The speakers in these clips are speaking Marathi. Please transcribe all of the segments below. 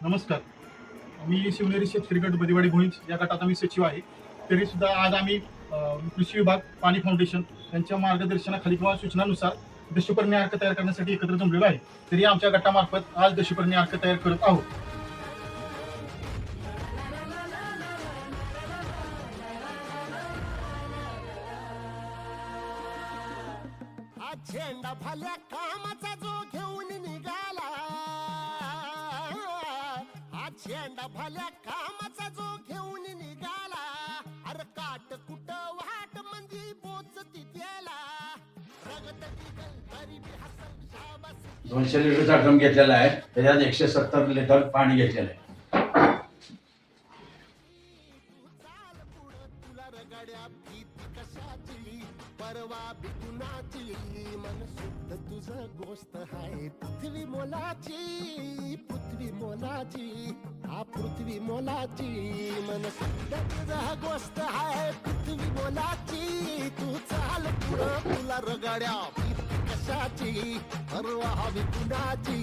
नमस्कार. मी शिवनेरी शेतकरी गट बदिवाडी भुईंज या गटाचा मी सचिव आहे. तरी सुद्धा आज आम्ही कृषी विभाग पाणी फाउंडेशन यांच्या मार्गदर्शनाखाली किंवा सूचनानुसार दशपर्णी अर्क तयार करण्यासाठी एकत्र जमलेलो आहे. तरी आमच्या गटामार्फत आज दशपर्णी अर्क तयार करत आहोत. झेंडा भल्या कामाचा जो घेऊन निघाला, झेंडा भल्या कामाचा जो घेऊन निघाला, अरे काट कुट वाट मंदी पोचती त्याला, रगत टिकल तरी बी हसल शाबास. 200 लिटरचा ड्रम घेतलेला आहे, त्याच्यात 170 लिटर पाणी घेतलेलं आहे. परवा बिकुनाची मन शुद्ध तुझं गोष्ट आहे. पृथ्वी मोलाची, पृथ्वी मोलाची, हा पृथ्वी मोलाची, मन शुद्ध तुझं गोष्ट आहे. पृथ्वी मोलाची, तू चाल पुढं, तुला रगाड्या भीती कशाची, परवा बिकुनाची.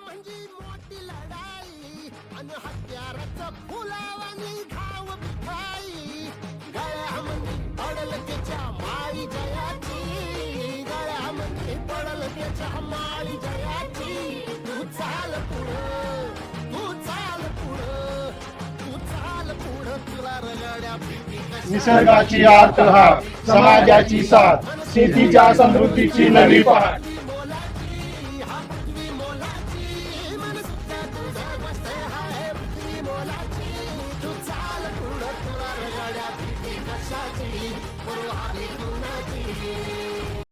म्हणजे मोठी लढाई आणि हत्याराचं फुलावानी घाव बिखाई. गळ्यामध्ये पडल त्याच्या माळी जयाची, गळ्यामध्ये पडल त्याच्या माळी जयाची. तू चाल पुढं, तू चाल पुढं, तू चाल पुढं, तुला रगड्या भीती. निसर्गाची आर्तहार, समाजाची साथ, शेतीच्या समृद्धीची नवी पहाट.